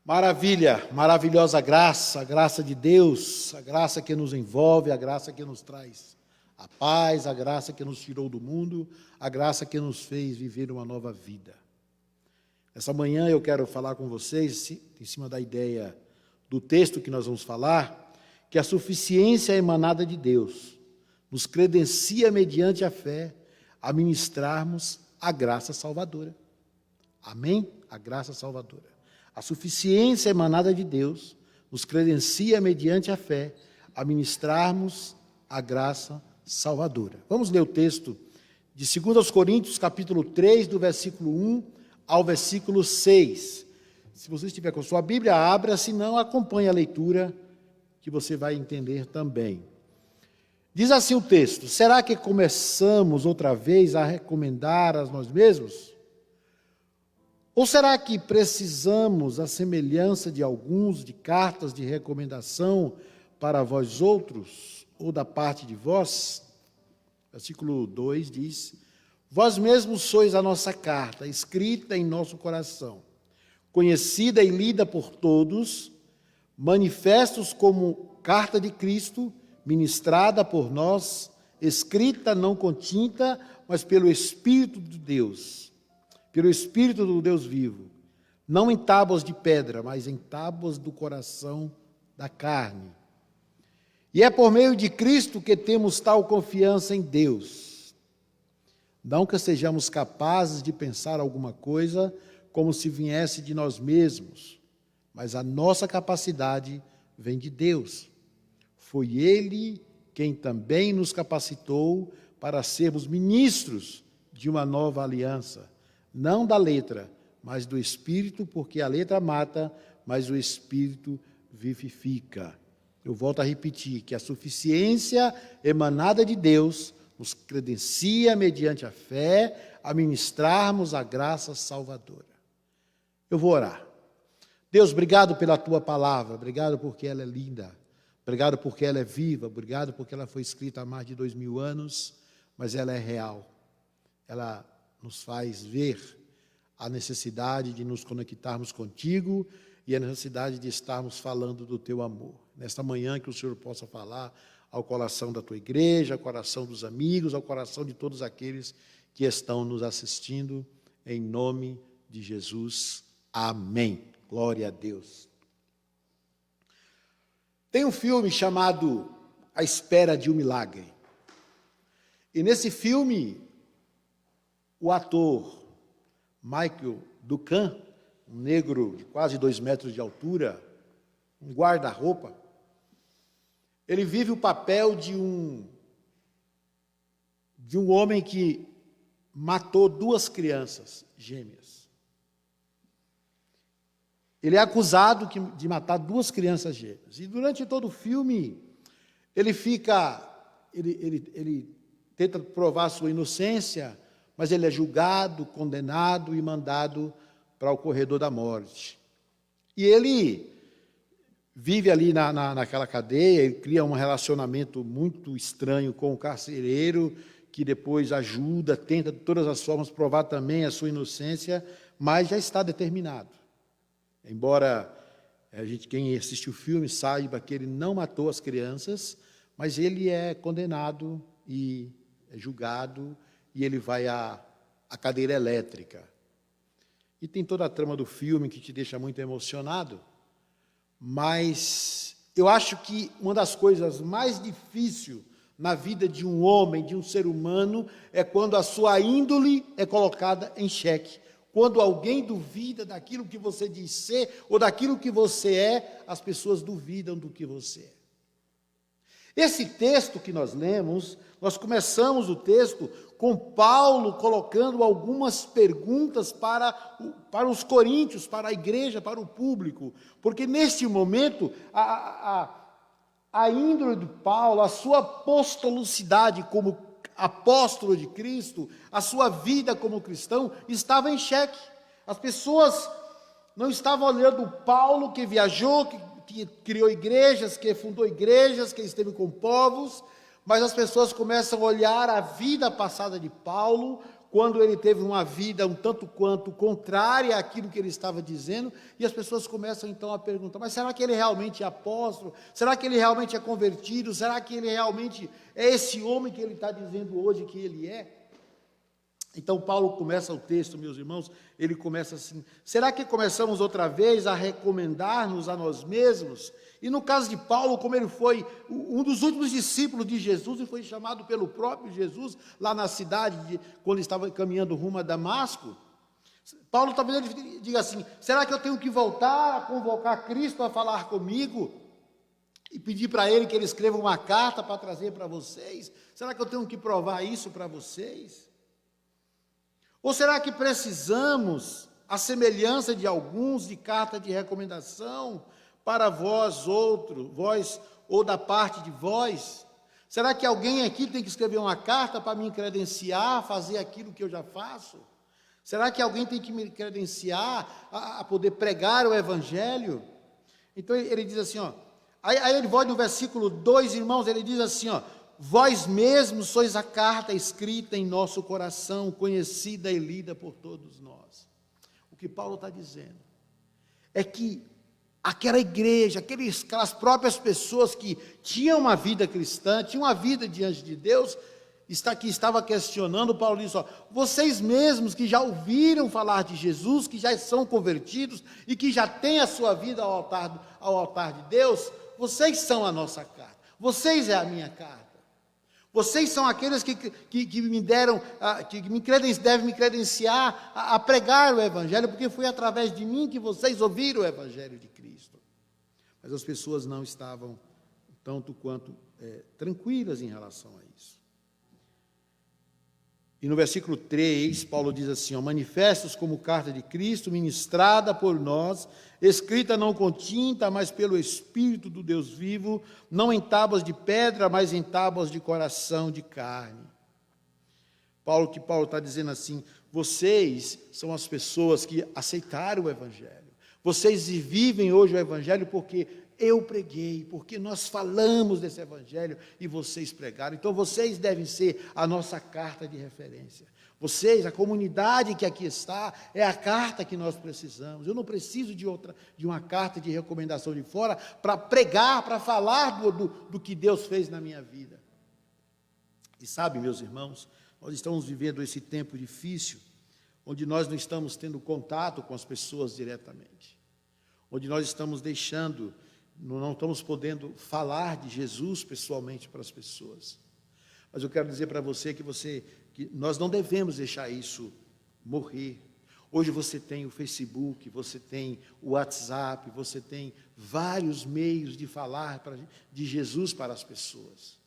Maravilha, maravilhosa graça, a graça de Deus, a graça que nos envolve, a graça que nos traz a paz, a graça que nos tirou do mundo, a graça que nos fez viver uma nova vida. Essa manhã eu quero falar com vocês, em cima da ideia do texto que nós vamos falar, que a suficiência emanada de Deus nos credencia, mediante a fé, a ministrarmos a graça salvadora. Amém? A graça salvadora. A suficiência emanada de Deus nos credencia, mediante a fé, a ministrarmos a graça salvadora. Vamos ler o texto de 2 Coríntios, capítulo 3, do versículo 1 ao versículo 6. Se você estiver com sua Bíblia, abra, se não, acompanhe a leitura, que você vai entender também. Diz assim o texto: será que começamos outra vez a recomendar a nós mesmos? Ou será que precisamos, à semelhança de alguns, de cartas de recomendação para vós outros, ou da parte de vós? Versículo 2 diz: vós mesmos sois a nossa carta, escrita em nosso coração, conhecida e lida por todos, manifestos como carta de Cristo, ministrada por nós, escrita não com tinta, mas pelo Espírito de Deus, pelo Espírito do Deus vivo, não em tábuas de pedra, mas em tábuas do coração da carne. E é por meio de Cristo que temos tal confiança em Deus. Não que sejamos capazes de pensar alguma coisa como se viesse de nós mesmos, mas a nossa capacidade vem de Deus. Foi Ele quem também nos capacitou para sermos ministros de uma nova aliança, não da letra, mas do Espírito, porque a letra mata, mas o Espírito vivifica. Eu volto a repetir que a suficiência emanada de Deus nos credencia, mediante a fé, a ministrarmos a graça salvadora. Eu vou orar. Deus, obrigado pela Tua palavra, obrigado porque ela é linda, obrigado porque ela é viva, obrigado porque ela foi escrita há mais de 2000 anos, mas ela é real. Ela nos faz ver a necessidade de nos conectarmos contigo e a necessidade de estarmos falando do teu amor. Nesta manhã que o Senhor possa falar ao coração da tua igreja, ao coração dos amigos, ao coração de todos aqueles que estão nos assistindo, em nome de Jesus. Amém. Glória a Deus. Tem um filme chamado A Espera de um Milagre. E nesse filme, o ator Michael Duncan, um negro de quase 2 metros de altura, um guarda-roupa, ele vive o papel de um homem que matou 2 crianças gêmeas. Ele é acusado de matar 2 crianças gêmeas. E durante todo o filme, ele tenta provar sua inocência, mas ele é julgado, condenado e mandado para o corredor da morte. E ele vive ali naquela cadeia, ele cria um relacionamento muito estranho com o carcereiro, que depois ajuda, tenta de todas as formas provar também a sua inocência, mas já está determinado. Embora quem assistiu o filme saiba que ele não matou as crianças, mas ele é condenado e é julgado, e ele vai à cadeira elétrica. E tem toda a trama do filme que te deixa muito emocionado, mas eu acho que uma das coisas mais difíceis na vida de um homem, de um ser humano, é quando a sua índole é colocada em xeque. Quando alguém duvida daquilo que você diz ser ou daquilo que você é, as pessoas duvidam do que você é. Esse texto que nós lemos, nós começamos o texto com Paulo colocando algumas perguntas para os coríntios, para a igreja, para o público, porque neste momento a índole de Paulo, a sua apostolicidade como apóstolo de Cristo, a sua vida como cristão estava em xeque. As pessoas não estavam olhando Paulo que viajou, que criou igrejas, que fundou igrejas, que esteve com povos, mas as pessoas começam a olhar a vida passada de Paulo quando ele teve uma vida um tanto quanto contrária àquilo que ele estava dizendo, e as pessoas começam então a perguntar, mas será que ele realmente é apóstolo? Será que ele realmente é convertido? Será que ele realmente é esse homem que ele está dizendo hoje que ele é? Então Paulo começa o texto, meus irmãos, ele começa assim: será que começamos outra vez a recomendar-nos a nós mesmos? E no caso de Paulo, como ele foi um dos últimos discípulos de Jesus, e foi chamado pelo próprio Jesus, lá na cidade, quando estava caminhando rumo a Damasco, Paulo talvez ele diga assim: será que eu tenho que voltar a convocar Cristo a falar comigo? E pedir para ele que ele escreva uma carta para trazer para vocês? Será que eu tenho que provar isso para vocês? Ou será que precisamos, à semelhança de alguns, de carta de recomendação para vós ou da parte de vós? Será que alguém aqui tem que escrever uma carta para me credenciar, fazer aquilo que eu já faço? Será que alguém tem que me credenciar a poder pregar o Evangelho? Então ele diz assim, ó, aí ele volta no versículo 2, irmãos, ele diz assim, ó: vós mesmos sois a carta escrita em nosso coração, conhecida e lida por todos nós. O que Paulo está dizendo é que aquela igreja, aquelas próprias pessoas que tinham uma vida cristã, tinham uma vida diante de Deus, que estava questionando, Paulo diz, ó, vocês mesmos que já ouviram falar de Jesus, que já são convertidos e que já têm a sua vida ao altar de Deus, vocês são a nossa carta, vocês é a minha carta. Vocês são aqueles que me deram, devem me credenciar a pregar o Evangelho, porque foi através de mim que vocês ouviram o Evangelho de Cristo. Mas as pessoas não estavam tanto quanto tranquilas em relação a isso. E no versículo 3, Paulo diz assim, ó: manifestos como carta de Cristo, ministrada por nós, escrita não com tinta, mas pelo Espírito do Deus vivo, não em tábuas de pedra, mas em tábuas de coração de carne. Paulo está dizendo assim: vocês são as pessoas que aceitaram o Evangelho. Vocês vivem hoje o Evangelho porque eu preguei, porque nós falamos desse Evangelho e vocês pregaram. Então vocês devem ser a nossa carta de referência. Vocês, a comunidade que aqui está, é a carta que nós precisamos. Eu não preciso de uma carta de recomendação de fora para pregar, para falar do que Deus fez na minha vida. E sabe, meus irmãos, nós estamos vivendo esse tempo difícil, onde nós não estamos tendo contato com as pessoas diretamente, onde nós estamos não estamos podendo falar de Jesus pessoalmente para as pessoas. Mas eu quero dizer para você que nós não devemos deixar isso morrer. Hoje você tem o Facebook, você tem o WhatsApp, você tem vários meios de falar de Jesus para as pessoas.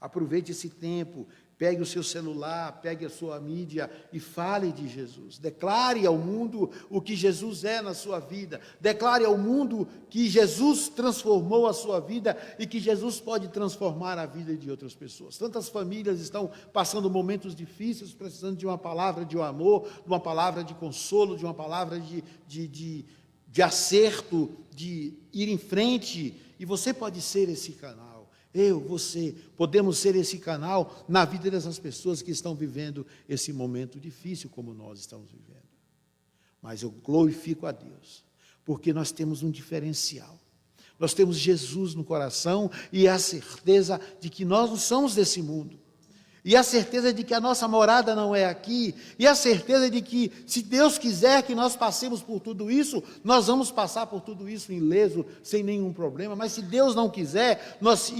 Aproveite esse tempo, pegue o seu celular, pegue a sua mídia e fale de Jesus. Declare ao mundo o que Jesus é na sua vida. Declare ao mundo que Jesus transformou a sua vida e que Jesus pode transformar a vida de outras pessoas. Tantas famílias estão passando momentos difíceis, precisando de uma palavra de amor, de uma palavra de consolo, de uma palavra de acerto, de ir em frente. E você pode ser esse canal. Você, podemos ser esse canal na vida dessas pessoas que estão vivendo esse momento difícil como nós estamos vivendo. Mas eu glorifico a Deus, porque nós temos um diferencial. Nós temos Jesus no coração e a certeza de que nós não somos desse mundo. E a certeza de que a nossa morada não é aqui, e a certeza de que, se Deus quiser que nós passemos por tudo isso, nós vamos passar por tudo isso ileso, sem nenhum problema. Mas se Deus não quiser, nós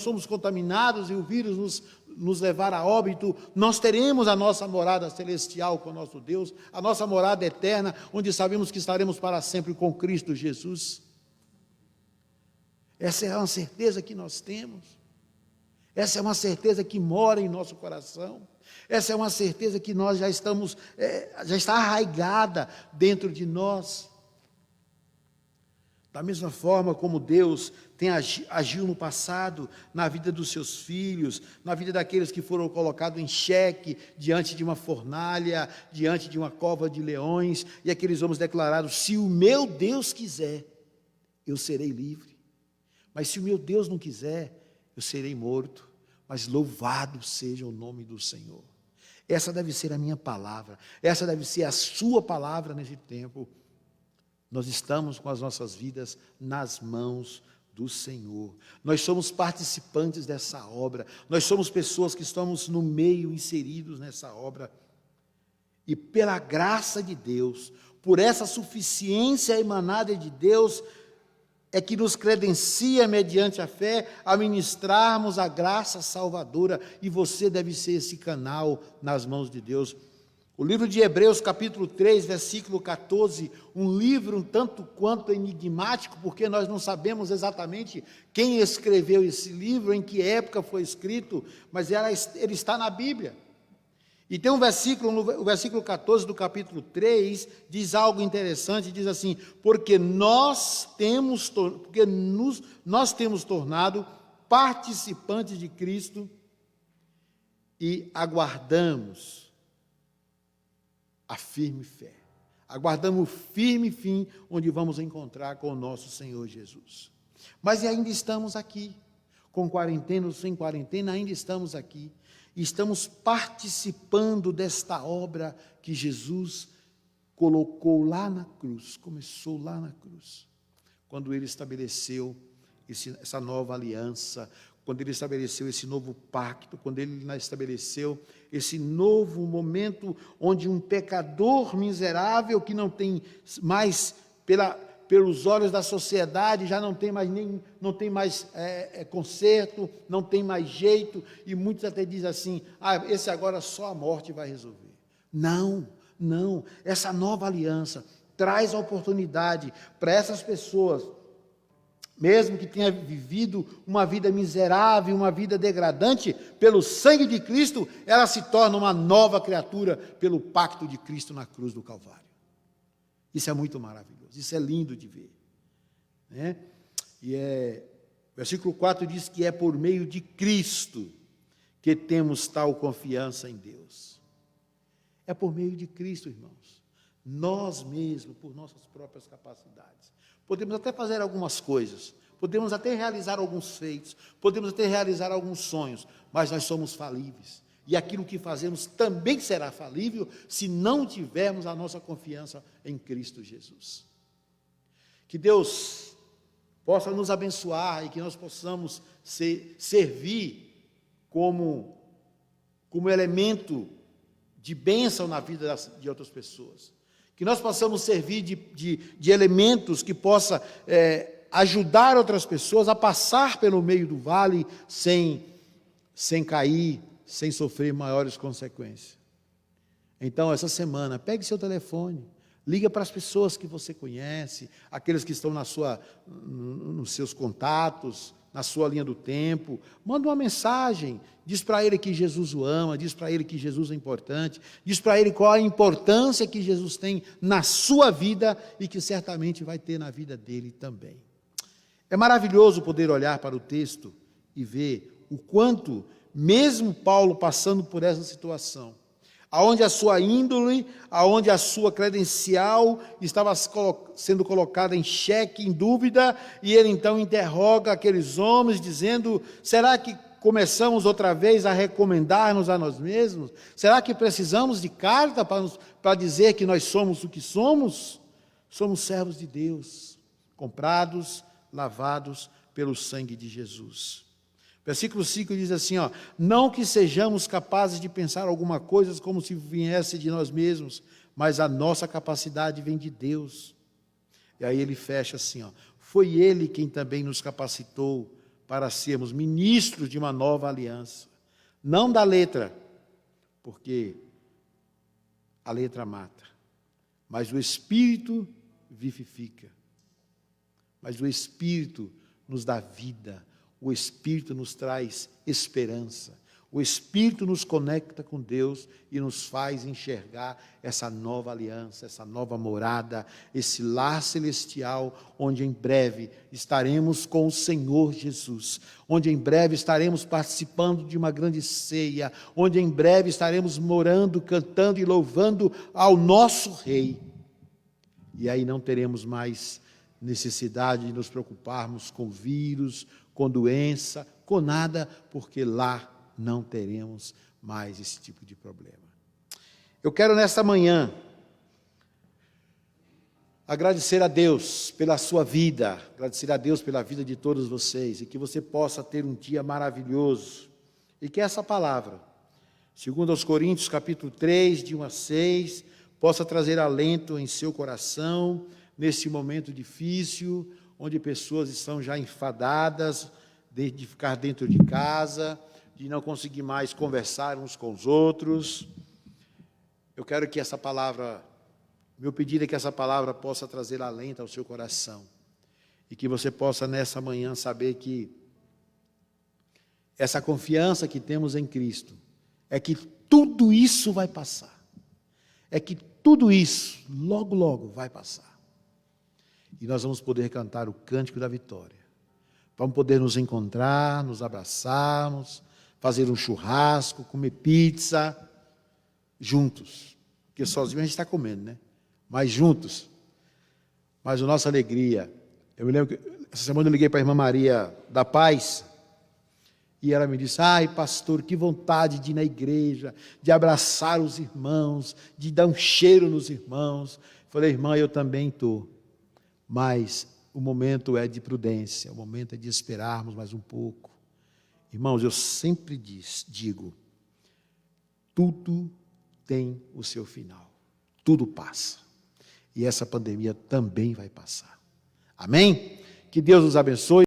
somos contaminados e o vírus nos levar a óbito, nós teremos a nossa morada celestial com o nosso Deus, a nossa morada eterna, onde sabemos que estaremos para sempre com Cristo Jesus. Essa é uma certeza que nós temos. Essa é uma certeza que mora em nosso coração. Essa é uma certeza que nós já está arraigada dentro de nós. Da mesma forma como Deus agiu no passado, na vida dos seus filhos, na vida daqueles que foram colocados em xeque, diante de uma fornalha, diante de uma cova de leões, e aqueles homens declararam: se o meu Deus quiser, eu serei livre. Mas se o meu Deus não quiser, eu serei morto. Mas louvado seja o nome do Senhor. Essa deve ser a minha palavra, essa deve ser a sua palavra nesse tempo. Nós estamos com as nossas vidas nas mãos do Senhor. Nós somos participantes dessa obra, nós somos pessoas que estamos no meio, inseridos nessa obra. E pela graça de Deus, por essa suficiência emanada de Deus, é que nos credencia, mediante a fé, a ministrarmos a graça salvadora, e você deve ser esse canal nas mãos de Deus. O livro de Hebreus, capítulo 3, versículo 14, um livro um tanto quanto enigmático, porque nós não sabemos exatamente quem escreveu esse livro, em que época foi escrito, mas ele está na Bíblia. E tem um versículo, o versículo 14 do capítulo 3, diz algo interessante, diz assim: porque nós temos tornado participantes de Cristo e aguardamos a firme fé. Aguardamos o firme fim, onde vamos encontrar com o nosso Senhor Jesus. Mas ainda estamos aqui, com quarentena ou sem quarentena, ainda estamos aqui. E estamos participando desta obra que Jesus colocou lá na cruz, começou lá na cruz, quando Ele estabeleceu essa nova aliança, quando Ele estabeleceu esse novo pacto, quando Ele estabeleceu esse novo momento onde um pecador miserável que não tem mais, pelos olhos da sociedade, já não tem mais conserto, não tem mais jeito, e muitos até dizem assim: esse agora só a morte vai resolver. Não, essa nova aliança traz a oportunidade para essas pessoas, mesmo que tenha vivido uma vida miserável, uma vida degradante, pelo sangue de Cristo, ela se torna uma nova criatura pelo pacto de Cristo na cruz do Calvário. Isso é muito maravilhoso, isso é lindo de ver, né? O versículo 4 diz que é por meio de Cristo que temos tal confiança em Deus. É por meio de Cristo, irmãos. Nós mesmos, por nossas próprias capacidades, podemos até fazer algumas coisas, podemos até realizar alguns feitos, podemos até realizar alguns sonhos, mas nós somos falíveis. E aquilo que fazemos também será falível se não tivermos a nossa confiança em Cristo Jesus. Que Deus possa nos abençoar e que nós possamos servir como elemento de bênção na vida de outras pessoas. Que nós possamos servir de elementos que possa ajudar outras pessoas a passar pelo meio do vale sem cair, sem sofrer maiores consequências. Então, essa semana, pegue seu telefone, liga para as pessoas que você conhece, aqueles que estão nos seus contatos, na sua linha do tempo, manda uma mensagem, diz para ele que Jesus o ama, diz para ele que Jesus é importante, diz para ele qual a importância que Jesus tem na sua vida e que certamente vai ter na vida dele também. É maravilhoso poder olhar para o texto e ver o quanto, mesmo Paulo passando por essa situação, aonde a sua índole, aonde a sua credencial estava sendo colocada em xeque, em dúvida, e ele então interroga aqueles homens, dizendo: será que começamos outra vez a recomendar-nos a nós mesmos? Será que precisamos de carta para dizer que nós somos o que somos? Somos servos de Deus, comprados, lavados pelo sangue de Jesus. Versículo 5 diz assim, não que sejamos capazes de pensar alguma coisa como se viesse de nós mesmos, mas a nossa capacidade vem de Deus. E aí ele fecha assim, foi Ele quem também nos capacitou para sermos ministros de uma nova aliança. Não da letra, porque a letra mata, mas o Espírito vivifica. Mas o Espírito nos dá vida. O Espírito nos traz esperança. O Espírito nos conecta com Deus e nos faz enxergar essa nova aliança, essa nova morada, esse lar celestial, onde em breve estaremos com o Senhor Jesus, onde em breve estaremos participando de uma grande ceia, onde em breve estaremos morando, cantando e louvando ao nosso Rei. E aí não teremos mais necessidade de nos preocuparmos com vírus, com doença, com nada, porque lá não teremos mais esse tipo de problema. Eu quero nesta manhã agradecer a Deus pela sua vida, agradecer a Deus pela vida de todos vocês, e que você possa ter um dia maravilhoso, e que essa palavra, segundo aos Coríntios, capítulo 3, de 1 a 6, possa trazer alento em seu coração, nesse momento difícil, onde pessoas estão já enfadadas de ficar dentro de casa, de não conseguir mais conversar uns com os outros. Eu quero que essa palavra, meu pedido é que essa palavra possa trazer alento ao seu coração, e que você possa nessa manhã saber que essa confiança que temos em Cristo é que tudo isso vai passar, é que tudo isso logo, logo vai passar, e nós vamos poder cantar o cântico da vitória, vamos poder nos encontrar, nos abraçarmos, fazer um churrasco, comer pizza, juntos, porque sozinho a gente está comendo, né? Mas juntos, mas a nossa alegria. Eu me lembro que essa semana eu liguei para a irmã Maria da Paz, e ela me disse: ai, pastor, que vontade de ir na igreja, de abraçar os irmãos, de dar um cheiro nos irmãos. Eu falei: irmã, eu também estou, mas o momento é de prudência, o momento é de esperarmos mais um pouco. Irmãos, eu sempre digo, tudo tem o seu final, tudo passa. E essa pandemia também vai passar. Amém? Que Deus nos abençoe.